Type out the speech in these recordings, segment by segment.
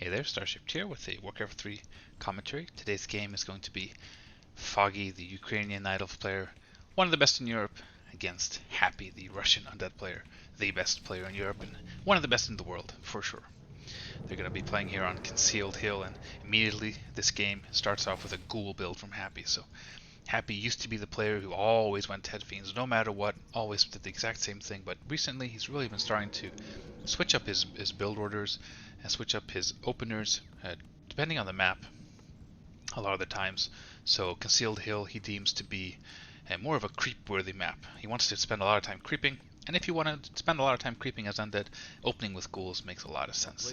Hey there, Starship here with a Warcraft 3 commentary. Today's game is going to be Foggy, the Ukrainian Night Elf player, one of the best in Europe, against Happy, the Russian undead player, the best player in Europe, and one of the best in the world, for sure. They're going to be playing here on Concealed Hill, and immediately this game starts off with a ghoul build from Happy. So Happy used to be the player who always went Head Fiends, no matter what, always did the exact same thing, but recently he's really been starting to switch up his build orders and switch up his openers, depending on the map, a lot of the times. So Concealed Hill he deems to be more of a creep-worthy map. He wants to spend a lot of time creeping, and if you want to spend a lot of time creeping as undead, opening with ghouls makes a lot of sense.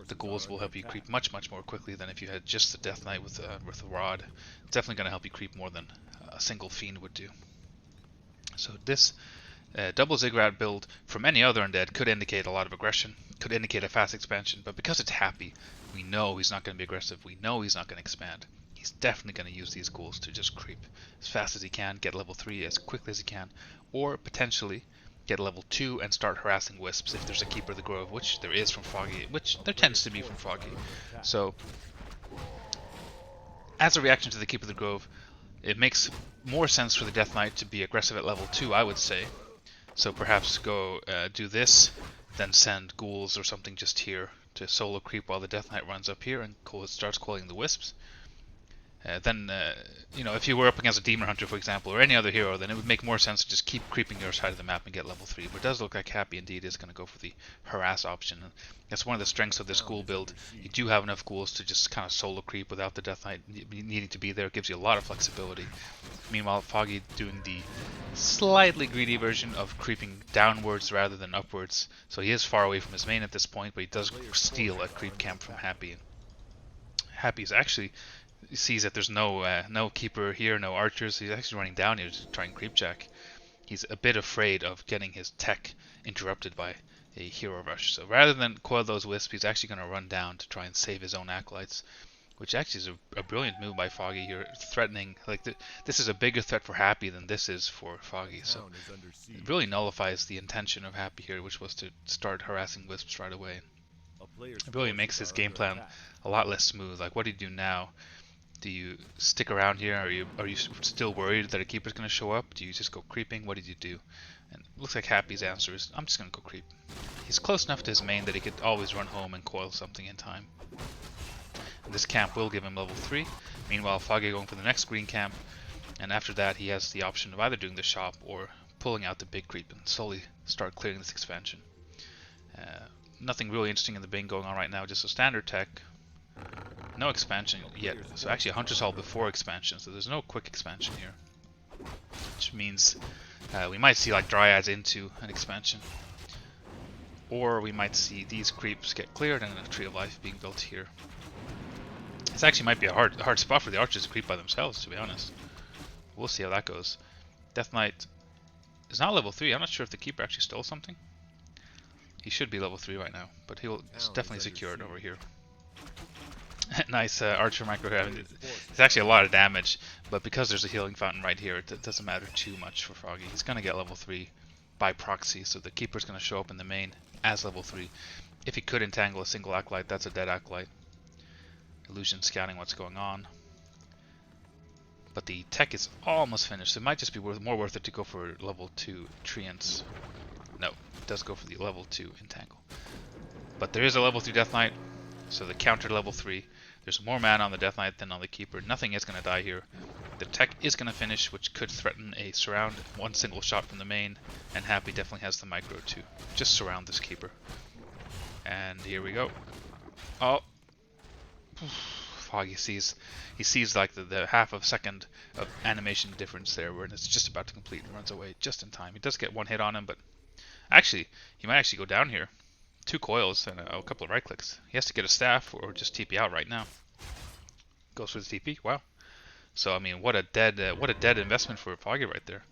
The ghouls will help you creep much more quickly than if you had just the Death Knight with a rod. It's definitely going to help you creep more than a single fiend would do. So this double Ziggurat build from any other undead could indicate a lot of aggression, could indicate a fast expansion, but because it's Happy, we know he's not going to be aggressive, we know he's not going to expand. He's definitely going to use these ghouls to just creep as fast as he can, get level 3 as quickly as he can, or potentially get level 2 and start harassing wisps if there's a Keeper of the Grove, which there is from Foggy, which there tends to be from Foggy. So, as a reaction to the Keeper of the Grove, it makes more sense for the Death Knight to be aggressive at level 2, I would say. So perhaps go do this, then send ghouls or something just here to solo creep while the Death Knight runs up here and starts calling the wisps. Then, if you were up against a Demon Hunter, for example, or any other hero, then it would make more sense to just keep creeping your side of the map and get level 3. But it does look like Happy indeed is going to go for the harass option. And that's one of the strengths of this ghoul build. You do have enough ghouls to just kind of solo creep without the Death Knight needing to be there. It gives you a lot of flexibility. Meanwhile, Foggy doing the slightly greedy version of creeping downwards rather than upwards. So he is far away from his main at this point, but he does steal a creep camp from Happy. Happy's actually sees that there's no keeper here, no archers. He's actually running down here to try and creepjack. He's a bit afraid of getting his tech interrupted by a hero rush. So rather than coil those wisps, he's actually going to run down to try and save his own acolytes, which actually is a brilliant move by Foggy here, threatening. This is a bigger threat for Happy than this is for Foggy. So it really nullifies the intention of Happy here, which was to start harassing wisps right away. It really makes his game plan a lot less smooth. Like, what do you do now? Do you stick around here? Are you still worried that a keeper's going to show up? Do you just go creeping? What did you do? And it looks like Happy's answer is, I'm just going to go creep. He's close enough to his main that he could always run home and coil something in time. And this camp will give him level 3. Meanwhile, Foggy going for the next green camp. And after that, he has the option of either doing the shop or pulling out the big creep and slowly start clearing this expansion. Nothing really interesting in the Bing going on right now, just a standard tech. No expansion yet, so actually a Hunter's Hall before expansion, so there's no quick expansion here. Which means we might see like Dryads into an expansion. Or we might see these creeps get cleared and a Tree of Life being built here. This actually might be a hard spot for the archers to creep by themselves, to be honest. We'll see how that goes. Death Knight is not level 3, I'm not sure if the Keeper actually stole something. He should be level 3 right now, but he'll definitely secure it over here. Nice archer micro here. I mean, it's actually a lot of damage, but because there's a healing fountain right here, it doesn't matter too much for Foggy. He's going to get level 3 by proxy, so the Keeper's going to show up in the main as level 3. If he could entangle a single acolyte, that's a dead acolyte. Illusion scouting what's going on. But the tech is almost finished, so it might just be more worth it to go for level 2 Treants. No, it does go for the level 2 entangle. But there is a level 3 Death Knight, so the counter level 3. There's more mana on the Death Knight than on the Keeper. Nothing is going to die here. The tech is going to finish, which could threaten a surround, one single shot from the main, and Happy definitely has the micro to just surround this Keeper. And here we go. Oh, Foggy sees like the half of a second of animation difference there, where it's just about to complete and runs away just in time. He does get one hit on him, but actually he might actually go down here. 2 coils and a couple of right clicks. He has to get a staff or just TP out right now. Goes for the TP. Wow. So I mean, what a dead investment for Foggy right there.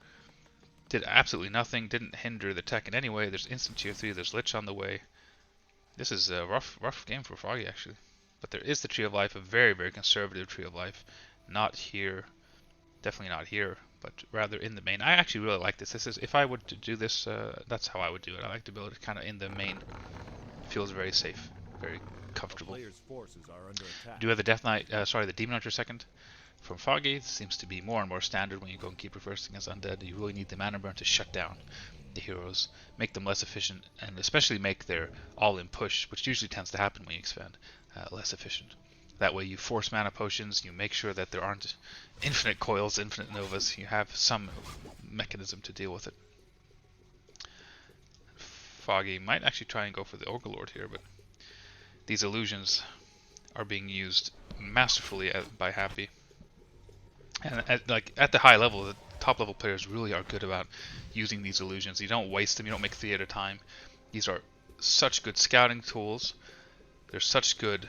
Did absolutely nothing. Didn't hinder the tech in any way. There's instant tier 3. There's Lich on the way. This is a rough game for Foggy actually. But there is the Tree of Life, a very conservative Tree of Life. Not here. Definitely not here, but rather in the main. I actually really like this. This is, if I would to do this, that's how I would do it. I like to build it kind of in the main. Feels very safe, very comfortable. Do have the Death Knight, the Demon Hunter second from Foggy. This seems to be more and more standard when you go and keep reversing against undead. You really need the mana burn to shut down the heroes, make them less efficient, and especially make their all-in push, which usually tends to happen when you expand, less efficient. That way you force mana potions, you make sure that there aren't infinite coils, infinite novas, you have some mechanism to deal with it. Foggy might actually try and go for the Overlord here, but these illusions are being used masterfully by Happy. And at the high level, the top level players really are good about using these illusions. You don't waste them, you don't make 3 at a time. These are such good scouting tools. They're such good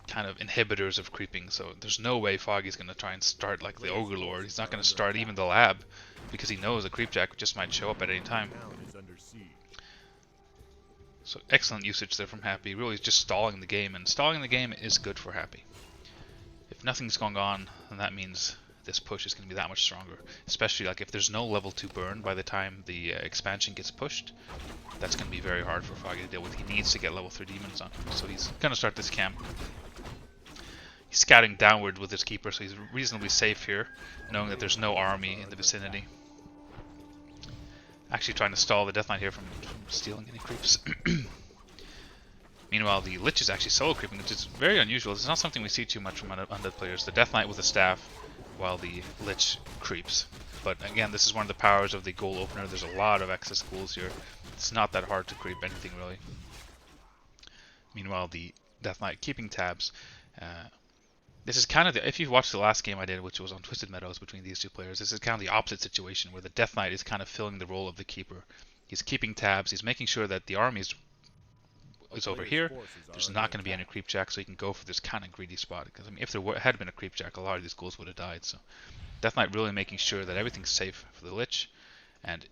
kind of inhibitors of creeping, so there's no way Foggy's going to try and start like the Ogre Lord. He's not going to start even the lab, because he knows the Creepjack just might show up at any time. So excellent usage there from Happy, really just stalling the game, and stalling the game is good for Happy. If nothing's going on, then that means this push is going to be that much stronger, especially like if there's no level 2 burn by the time the expansion gets pushed. That's going to be very hard for Foggy to deal with. He needs to get level 3 demons on him, so he's going to start this camp. He's scouting downward with his keeper, so he's reasonably safe here, knowing that there's no army in the vicinity. Actually trying to stall the Death Knight here from stealing any creeps. Meanwhile, the Lich is actually solo creeping, which is very unusual. It's not something we see too much from undead players. The Death Knight with a staff, while the Lich creeps. But again, this is one of the powers of the Ghoul Opener. There's a lot of excess ghouls here. It's not that hard to creep anything, really. Meanwhile, the Death Knight keeping tabs. This is kind of if you've watched the last game I did, which was on Twisted Meadows between these two players, this is kind of the opposite situation, where the Death Knight is kind of filling the role of the keeper. He's keeping tabs, he's making sure that the army is over here. There's not going to be any Creepjack, so he can go for this kind of greedy spot. Because I mean, if there had been a Creepjack, a lot of these ghouls would have died. So Death Knight really making sure that everything's safe for the Lich. And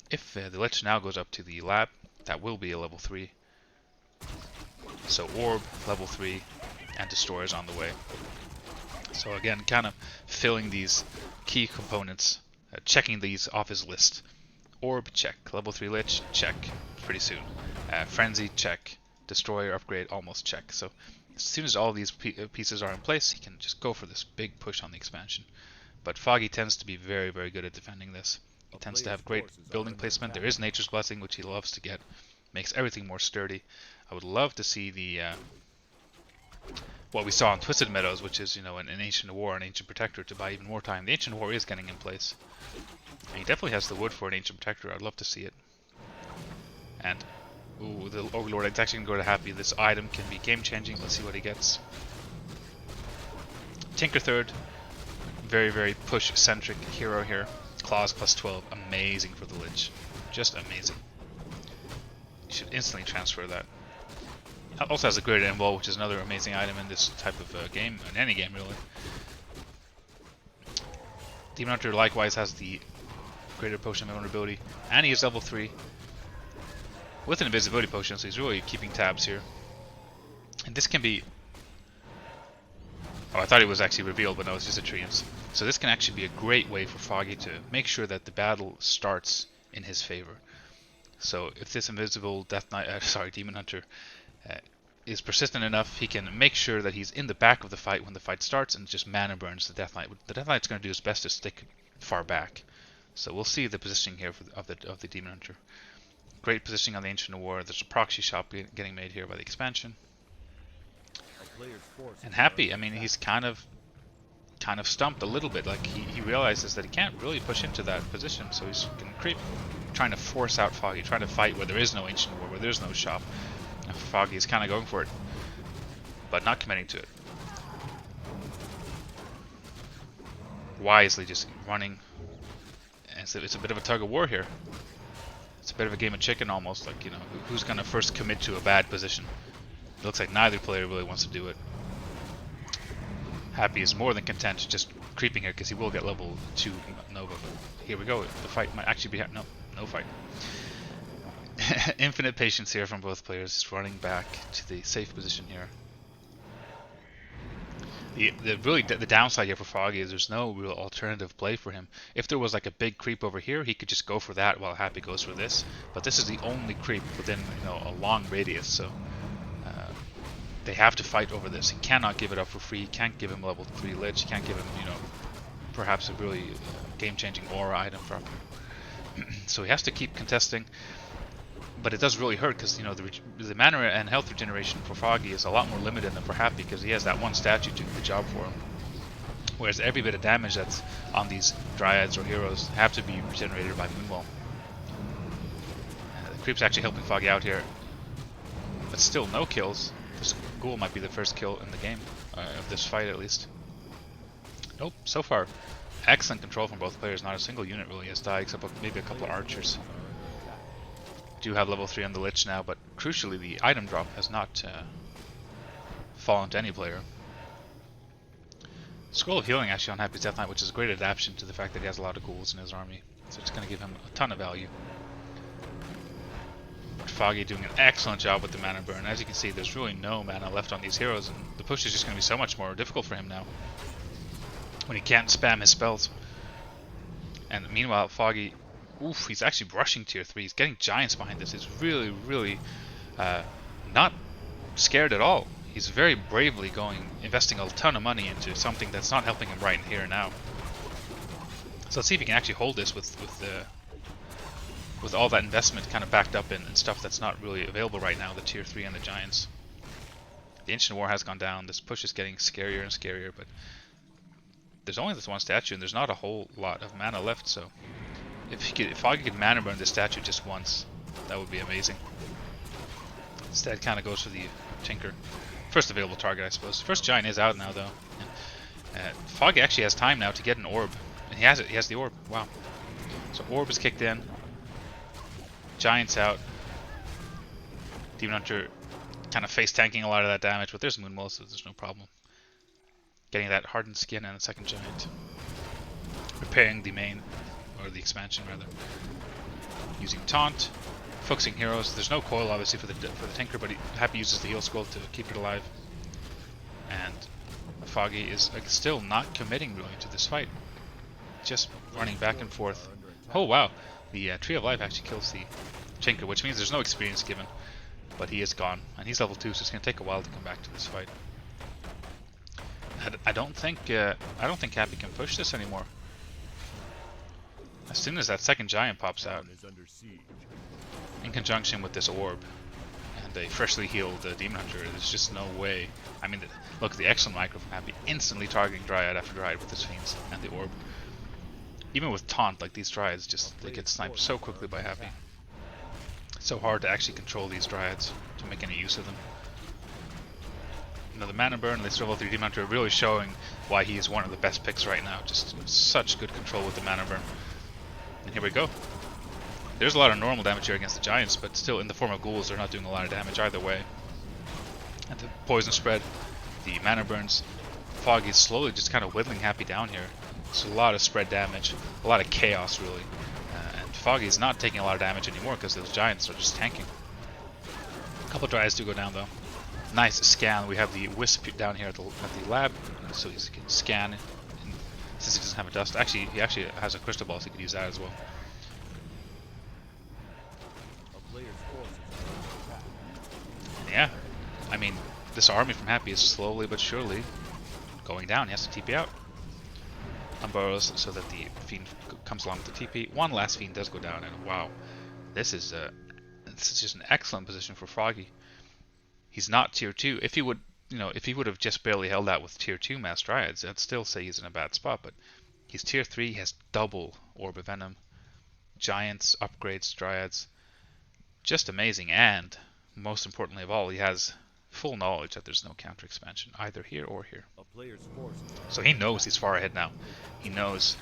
if the Lich now goes up to the lab, that will be a level 3. So Orb, level 3, and Destroyer's on the way. So again, kind of filling these key components, checking these off his list. Orb, check. Level 3 Lich, check. Pretty soon. Frenzy, check. Destroyer upgrade, almost check. So as soon as all these pieces are in place, he can just go for this big push on the expansion. But Foggy tends to be very, very good at defending this. He tends to have great building placement. There is Nature's Blessing, which he loves to get. Makes everything more sturdy. I would love to see the what we saw on Twisted Meadows, which is, an Ancient War, an Ancient Protector to buy even more time. The Ancient War is getting in place. And he definitely has the wood for an Ancient Protector. I'd love to see it. And, ooh, the Overlord is actually going to go to Happy. This item can be game-changing. Let's see what he gets. Tinker Third. Very, very push-centric hero here. Claws plus 12. Amazing for the Lich. Just amazing. You should instantly transfer that. Also has a Greater Invul, which is another amazing item in this type of game, in any game really. Demon Hunter likewise has the Greater Potion of Vulnerability, and he is level 3 with an Invisibility Potion, so he's really keeping tabs here. And this can be... Oh, I thought it was actually revealed, but no, it's just a treant. So this can actually be a great way for Foggy to make sure that the battle starts in his favor. So if this invisible Demon Hunter is persistent enough, he can make sure that he's in the back of the fight when the fight starts and just mana burns the Death Knight. The Death Knight's going to do his best to stick far back. So we'll see the positioning here of the Demon Hunter. Great positioning on the Ancient War. There's a proxy shop getting made here by the expansion. And Happy, I mean, he's kind of stumped a little bit. Like he realizes that he can't really push into that position, so he's going to creep, trying to force out Foggy, trying to fight where there is no Ancient War, where there's no shop. Foggy is kind of going for it, but not committing to it. Wisely just running. And so it's a bit of a tug of war here. It's a bit of a game of chicken almost, like, who's going to first commit to a bad position. It looks like neither player really wants to do it. Happy is more than content just creeping here because he will get level 2 Nova. But here we go. The fight might actually be... No fight. Infinite patience here from both players, just running back to the safe position here. The downside here for Foggy is there's no real alternative play for him. If there was like a big creep over here, he could just go for that while Happy goes for this. But this is the only creep within a long radius, so They have to fight over this. He cannot give it up for free. He can't give him level 3 Lich. He can't give him, you know, perhaps a really game-changing aura item from him. So he has to keep contesting. But it does really hurt because, you know, the mana and health regeneration for Foggy is a lot more limited than for Happy because he has that one statue doing the job for him. Whereas every bit of damage that's on these Dryads or heroes have to be regenerated by Moonwell. The creep's actually helping Foggy out here. But still no kills. This ghoul might be the first kill in the game, of this fight at least. Nope, so far excellent control from both players. Not a single unit really has died except maybe a couple of archers. Do have level 3 on the Lich now, but crucially the item drop has not fallen to any player. Scroll of Healing actually on Happy's Death Knight, which is a great adaptation to the fact that he has a lot of ghouls in his army. So it's going to give him a ton of value. Foggy doing an excellent job with the mana burn. As you can see, there's really no mana left on these heroes, and the push is just going to be so much more difficult for him now when he can't spam his spells. And meanwhile, Foggy, oof, he's actually rushing tier 3. He's getting giants behind this. He's really, really not scared at all. He's very bravely investing a ton of money into something that's not helping him right here and now. So let's see if he can actually hold this with all that investment kind of backed up in stuff that's not really available right now, the tier 3 and the giants. The Ancient War has gone down. This push is getting scarier and scarier, but there's only this one statue and there's not a whole lot of mana left, so if Foggy could mana burn this statue just once, that would be amazing. Instead, kind of goes for the Tinker. First available target, I suppose. First giant is out now, though. Foggy actually has time now to get an orb. And he has it. He has the orb. Wow. So orb is kicked in. Giant's out. Demon Hunter kind of face tanking a lot of that damage, but there's Moonwell, so there's no problem. Getting that hardened skin and a second giant. Repairing the main, or the expansion rather. Using taunt. Focusing heroes. There's no coil obviously for the Tinker, but Happy uses the heal scroll to keep it alive. And Foggy is still not committing really to this fight. Just running back and forth. Oh wow, the Tree of Life actually kills the Tinker, which means there's no experience given. But he is gone, and he's level 2, so it's going to take a while to come back to this fight. I don't think Happy can push this anymore. As soon as that second giant pops out, in conjunction with this orb and a freshly healed Demon Hunter, there's just no way. I mean, look at the excellent micro from Happy, instantly targeting Dryad after Dryad with his fiends and the orb. Even with taunt, like these Dryads, they get sniped so quickly by Happy. So hard to actually control these Dryads to make any use of them. You know, the mana burn and the level 3 Demon Hunter are really showing why he is one of the best picks right now. Just such good control with the mana burn. And here we go. There's a lot of normal damage here against the giants, but still in the form of ghouls they're not doing a lot of damage either way. And the poison spread, the mana burns, Foggy's slowly just kind of whittling Happy down here. It's a lot of spread damage, a lot of chaos really. And Foggy's not taking a lot of damage anymore because those giants are just tanking. A couple Dryads do go down though. Nice scan. We have the Wisp down here at the lab, so he can scan. And since he doesn't have a dust, actually he actually has a crystal ball, so he could use that as well. Yeah, I mean, this army from Happy is slowly but surely going down. He has to TP out. Unburrows so that the Fiend comes along with the TP. One last Fiend does go down, and wow, this is just an excellent position for Foggy. He's not tier 2. If he would have just barely held out with tier 2 Mass Dryads, I'd still say he's in a bad spot, but he's tier 3, he has double Orb of Venom, Giants, upgrades, Dryads. Just amazing, and most importantly of all, he has full knowledge that there's no counter expansion either here or here. So he knows he's far ahead now. He knows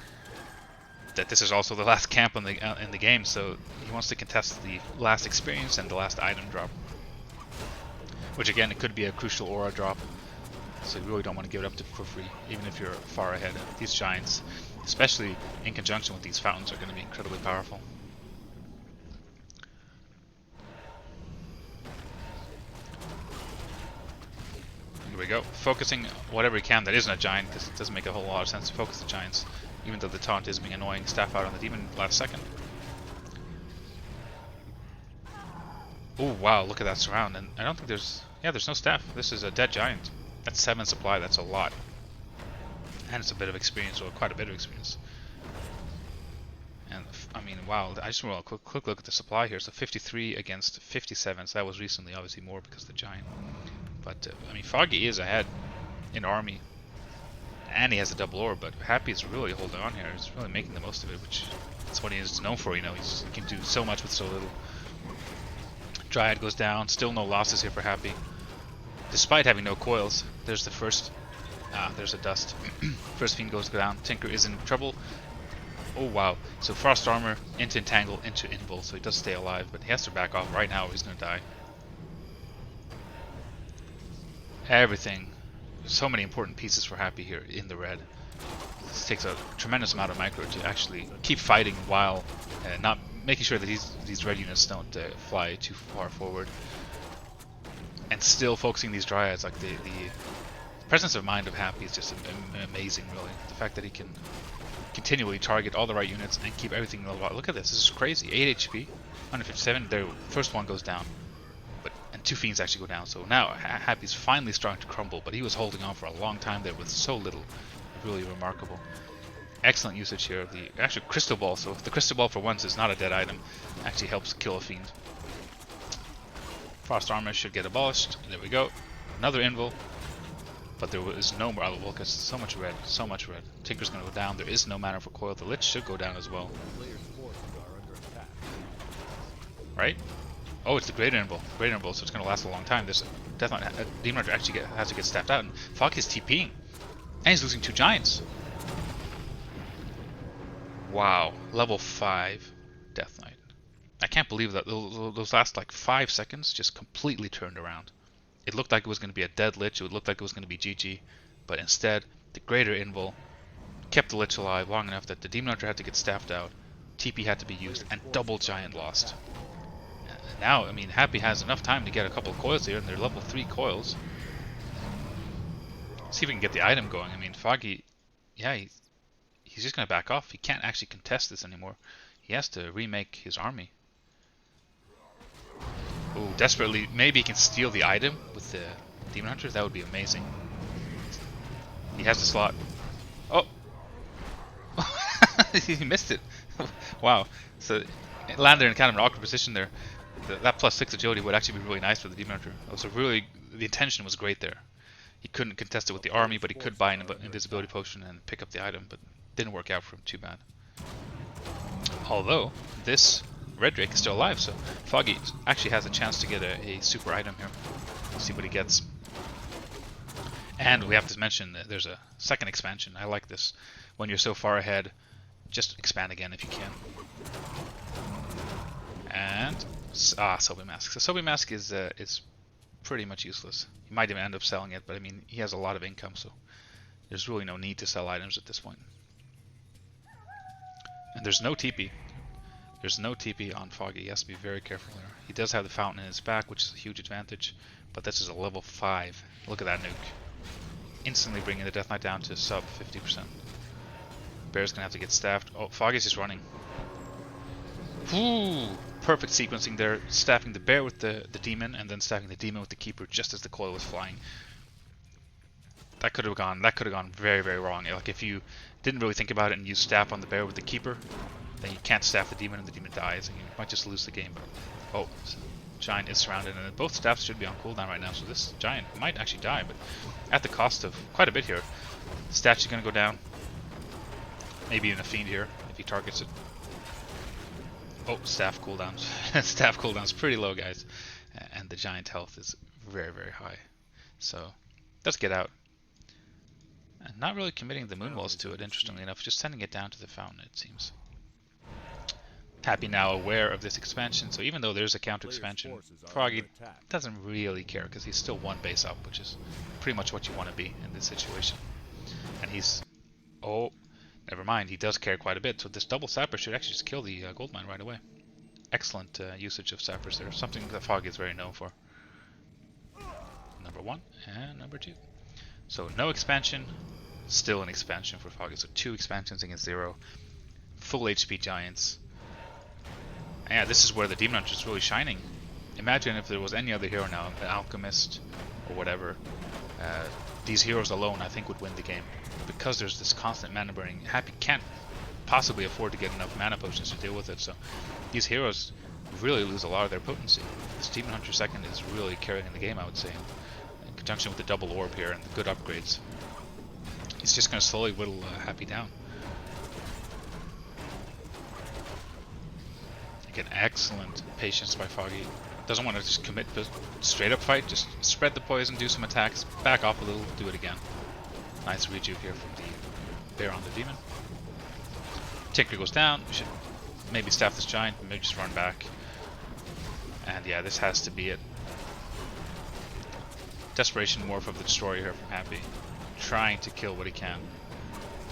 that this is also the last camp in the game, so he wants to contest the last experience and the last item drop. Which again, it could be a crucial aura drop, so you really don't want to give it up for free, even if you're far ahead. These giants, especially in conjunction with these fountains, are going to be incredibly powerful. Here we go, focusing whatever he can that isn't a giant, because it doesn't make a whole lot of sense to focus the giants, even though the taunt is being annoying. Staff out on the demon last second. Oh wow, look at that surround, and I don't think there's... Yeah, there's no staff. This is a dead giant. That's 7 supply, that's a lot. And it's a bit of experience, or quite a bit of experience. And I mean, wow, I just want a quick look at the supply here. So 53 against 57, so that was recently obviously more because of the giant. But I mean, Foggy is ahead in army, and he has a double orb, but Happy is really holding on here. He's really making the most of it, which is what he is known for, you know. He can do so much with so little. Dryad goes down, still no losses here for Happy. Despite having no coils, there's the first, there's a dust. First Fiend goes down, Tinker is in trouble. Oh wow, so Frost Armor into Entangle, into Invul, so he does stay alive, but he has to back off right now or he's going to die. Everything, so many important pieces for Happy here in the red. This takes a tremendous amount of micro to actually keep fighting while not making sure that these red units don't fly too far forward. And still focusing these Dryads, like the presence of mind of Happy is just amazing, really. The fact that he can continually target all the right units and keep everything level up. Look at this is crazy. 8 HP, 157, their first one goes down. And 2 Fiends actually go down, so now Happy's finally starting to crumble, but he was holding on for a long time there with so little. Really remarkable. Excellent usage here of the actual Crystal Ball, so if the Crystal Ball for once is not a dead item, actually helps kill a Fiend. Frost Armor should get abolished. There we go. Another Invul. But there is no more Outlook because so much red, so much red. Tinker's going to go down. There is no mana for Coil. The Lich should go down as well. Right? Oh, it's the Greater Invul. Greater Invul, so it's going to last a long time. This Death Knight, Demon Hunter actually has to get staffed out. And Foggy's TPing. And he's losing 2 giants. Wow. Level 5 Death Knight. I can't believe that those last like 5 seconds just completely turned around. It looked like it was going to be a dead Lich, it looked like it was going to be GG, but instead, the Greater Invul kept the Lich alive long enough that the Demon Hunter had to get staffed out, TP had to be used, and double Giant lost. Now, I mean, Happy has enough time to get a couple of coils here, and they're level 3 coils. See if we can get the item going. I mean, Foggy, yeah, he's just going to back off. He can't actually contest this anymore. He has to remake his army. Oh, desperately, maybe he can steal the item with the Demon Hunter. That would be amazing. He has the slot. Oh! He missed it. Wow. So, it landed in kind of an awkward position there. That +6 agility would actually be really nice for the Demon Hunter. Also, really, the intention was great there. He couldn't contest it with the army, but he could buy an invisibility potion and pick up the item, but didn't work out for him too bad. Although, this Red Drake is still alive, so Foggy actually has a chance to get a super item here. Let's see what he gets. And we have to mention that there's a second expansion. I like this. When you're so far ahead, just expand again if you can. And Sobi Mask. So Sobi Mask is pretty much useless. You might even end up selling it, but I mean, he has a lot of income, so there's really no need to sell items at this point. And there's no TP. There's no TP on Foggy. He has to be very careful here. He does have the fountain in his back, which is a huge advantage, but this is a level 5. Look at that nuke. Instantly bringing the Death Knight down to sub 50%. Bear's gonna have to get staffed. Oh, Foggy's just running. Ooh, perfect sequencing there. Staffing the bear with the demon, and then staffing the demon with the keeper just as the coil was flying. That could have gone very, very wrong. Like if you didn't really think about it and you staff on the bear with the keeper, then you can't staff the demon and the demon dies, and you might just lose the game. Oh, so Giant is surrounded, and both staffs should be on cooldown right now, so this Giant might actually die, but at the cost of quite a bit here. The statue's gonna go down. Maybe even a Fiend here, if he targets it. Oh, staff cooldowns. Staff cooldown's pretty low, guys. And the Giant health is very, very high. So, let's get out. And not really committing the moon walls to it, interestingly enough, just sending it down to the fountain, it seems. Happy now aware of this expansion, so even though there's a counter expansion, Foggy doesn't really care because he's still 1 base up, which is pretty much what you want to be in this situation. And he's... oh, never mind, he does care quite a bit, so this double sapper should actually just kill the gold mine right away. Excellent usage of sappers there, something that Foggy is very known for. Number 1 and number 2. So no expansion, still an expansion for Foggy, so 2 expansions against 0. Full HP giants. And yeah, this is where the Demon Hunter is really shining. Imagine if there was any other hero now, an alchemist or whatever. Uh, these heroes alone, I think, would win the game. Because there's this constant mana burning, Happy can't possibly afford to get enough mana potions to deal with it. So these heroes really lose a lot of their potency. This Demon Hunter second is really carrying the game, I would say, in conjunction with the double orb here and the good upgrades. It's just going to slowly whittle Happy down. Again, excellent patience by Foggy. Doesn't want to just commit to straight up fight, just spread the poison, do some attacks, back off a little, do it again. Nice rejuve here from the bear on the demon. Tinker goes down, we should maybe staff this giant, maybe just run back. And yeah, this has to be it. Desperation morph of the destroyer here from Happy. Trying to kill what he can.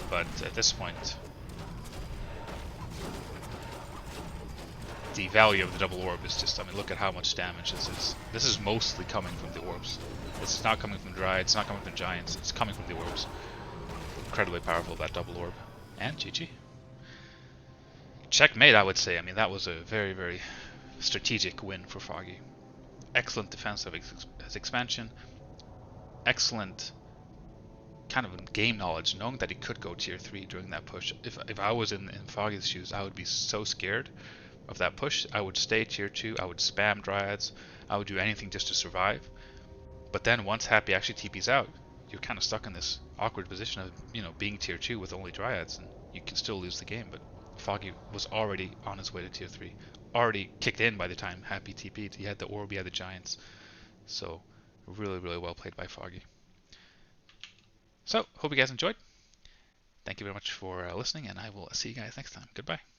But at this point, the value of the double orb is just, I mean, look at how much damage this is. This is mostly coming from the orbs. This is not coming from Dry, it's not coming from Giants, it's coming from the orbs. Incredibly powerful, that double orb. And GG. Checkmate, I would say. I mean, that was a very, very strategic win for Foggy. Excellent defense of his expansion. Excellent kind of game knowledge, knowing that he could go tier 3 during that push. If I was in Foggy's shoes, I would be so scared of that push. I would stay tier 2, I would spam Dryads, I would do anything just to survive. But then once Happy actually TP's out, you're kind of stuck in this awkward position of, you know, being tier 2 with only Dryads, and you can still lose the game. But Foggy was already on his way to tier 3, already kicked in by the time Happy TP'd. He had the orb, he had the Giants. So really, really well played by Foggy. So, hope you guys enjoyed. Thank you very much for listening, and I will see you guys next time. Goodbye.